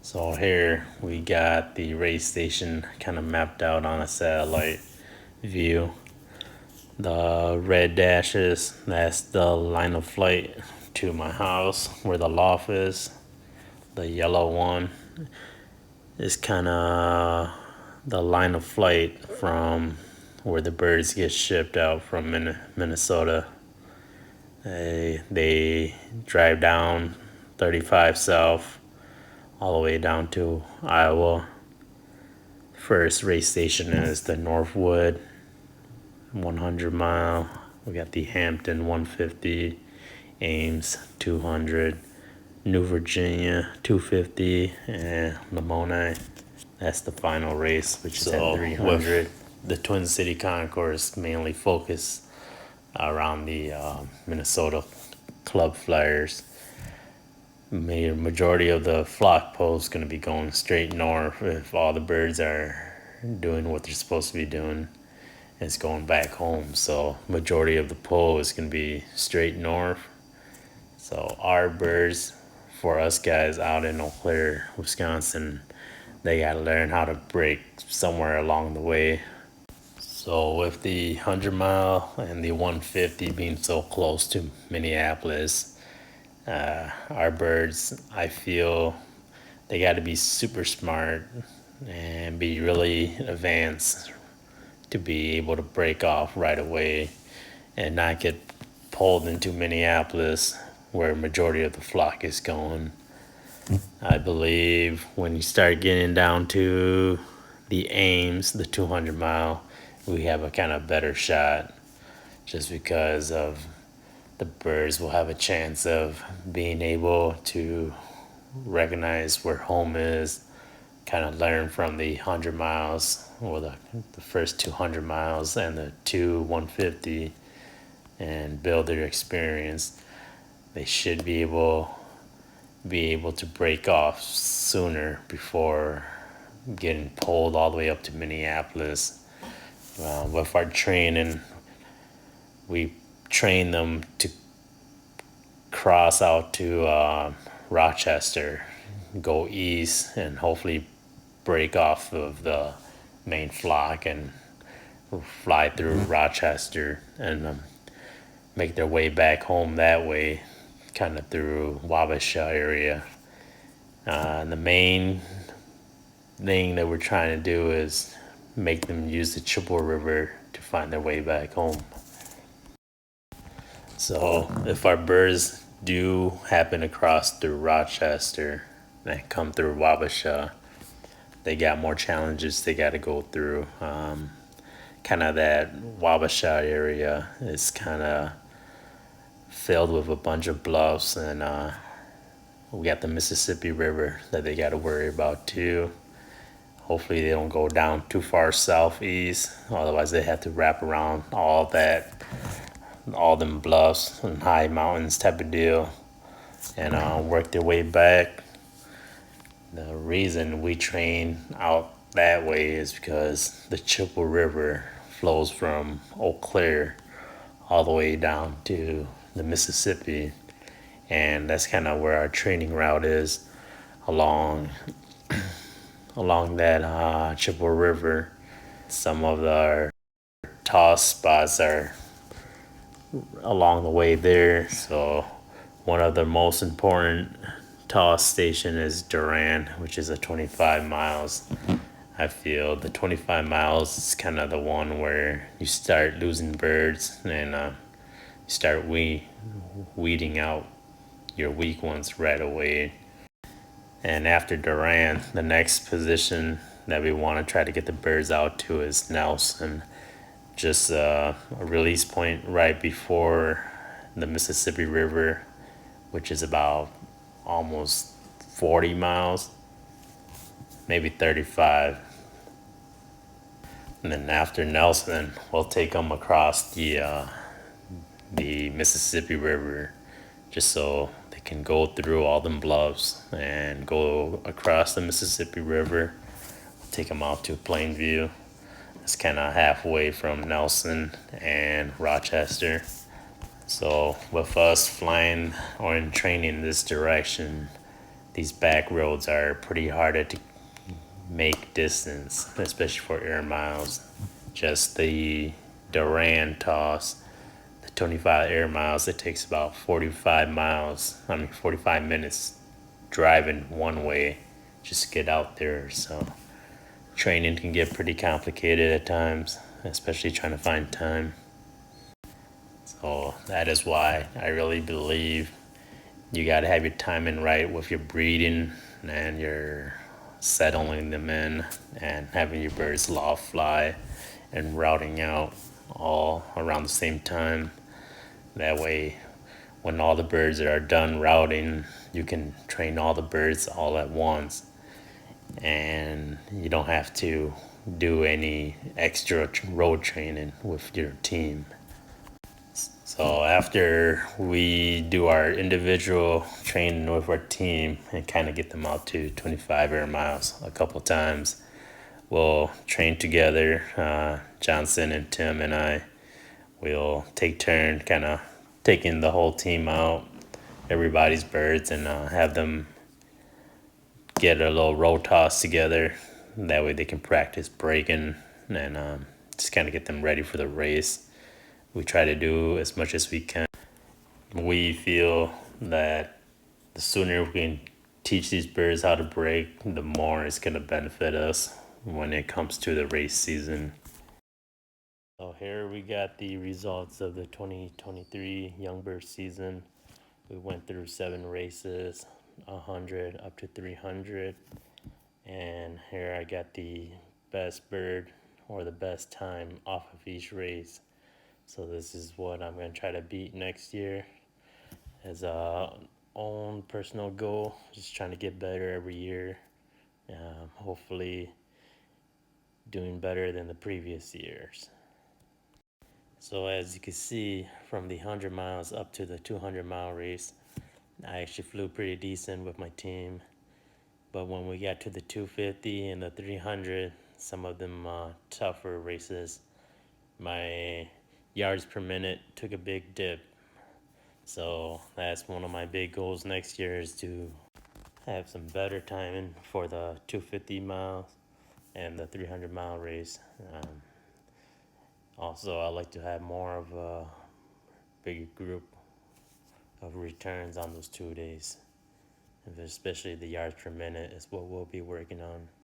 So here we got the race station kind of mapped out on a satellite view. The red dashes, that's the line of flight to my house where the loft is. The yellow one is kind of the line of flight from where the birds get shipped out from Minnesota. They drive down 35 south all the way down to Iowa. First race station is the Northwood 100 mile. We got the Hampton 150, Ames 200, New Virginia 250, and Lamoni. That's the final race, which is at 300. The Twin City Concourse mainly focus around the Minnesota Club Flyers. Majority of the flock post is going to be going straight north if all the birds are doing what they're supposed to be doing. It's going back home, so majority of the poll is going to be straight north. So our birds, for us guys out in Eau Claire, Wisconsin, they got to learn how to break somewhere along the way. So with the 100 mile and the 150 being so close to Minneapolis, our birds, I feel they got to be super smart and be really advanced to be able to break off right away and not get pulled into Minneapolis where majority of the flock is going. I believe when you start getting down to the Ames, the 200 mile, we have a kind of better shot just because of the birds will have a chance of being able to recognize where home is, kind of learn from the 100 miles or the first 200 miles and the 150 and build their experience. They should be able to break off sooner before getting pulled all the way up to Minneapolis. With our training, we train them to cross out to Rochester, go east, and hopefully break off of the main flock and fly through Rochester and make their way back home that way, kind of through Wabasha area. The main thing that we're trying to do is make them use the Chippewa River to find their way back home. So if our birds do happen to cross through Rochester and come through Wabasha, they got more challenges they got to go through. Kind of that Wabasha area is kind of filled with a bunch of bluffs, and we got the Mississippi River that they got to worry about too. Hopefully they don't go down too far southeast, otherwise they have to wrap around all them bluffs and high mountains type of deal and work their way back. The reason we train out that way is because the Chippewa River flows from Eau Claire all the way down to the Mississippi, and that's kind of where our training route is along that Chippewa River. Some of our toss spots are along the way there. So one of the most important toss station is Durand, which is a 25 miles. I feel the 25 miles is kind of the one where you start losing birds and you start weeding out your weak ones right away. And after Durand, the next position that we want to try to get the birds out to is Nelson, just a release point right before the Mississippi River, which is about almost 40 miles, maybe 35. And then after Nelson, we'll take them across the Mississippi River, just so they can go through all them bluffs and go across the Mississippi River. Take them out to Plainview. It's kind of halfway from Nelson and Rochester. So with us flying or in training this direction, these back roads are pretty hard to make distance, especially for air miles. Just the Duran toss, the 25 air miles, it takes about 45 minutes driving one way just to get out there. So training can get pretty complicated at times, especially trying to find time. So that is why I really believe you got to have your timing right with your breeding and your settling them in and having your birds loft fly and routing out all around the same time. That way, when all the birds are done routing, you can train all the birds all at once and you don't have to do any extra road training with your team. So after we do our individual training with our team and kind of get them out to 25 air miles a couple times, we'll train together. Johnson and Tim and I will take turn kind of taking the whole team out, everybody's birds, and have them get a little roll toss together. That way they can practice breaking and just kind of get them ready for the race. We try to do as much as we can. We feel that the sooner we can teach these birds how to break, the more it's going to benefit us when it comes to the race season. So here we got the results of the 2023 Young Bird season. We went through 7 races, 100 up to 300. And here I got the best bird or the best time off of each race. So this is what I'm going to try to beat next year as a own personal goal. Just trying to get better every year. Hopefully doing better than the previous years. So as you can see, from the 100 miles up to the 200-mile race, I actually flew pretty decent with my team. But when we got to the 250 and the 300, some of them tougher races, my yards per minute took a big dip. So that's one of my big goals next year, is to have some better timing for the 250 miles and the 300-mile race. Also, I like to have more of a bigger group of returns on those 2 days. Especially the yards per minute is what we'll be working on.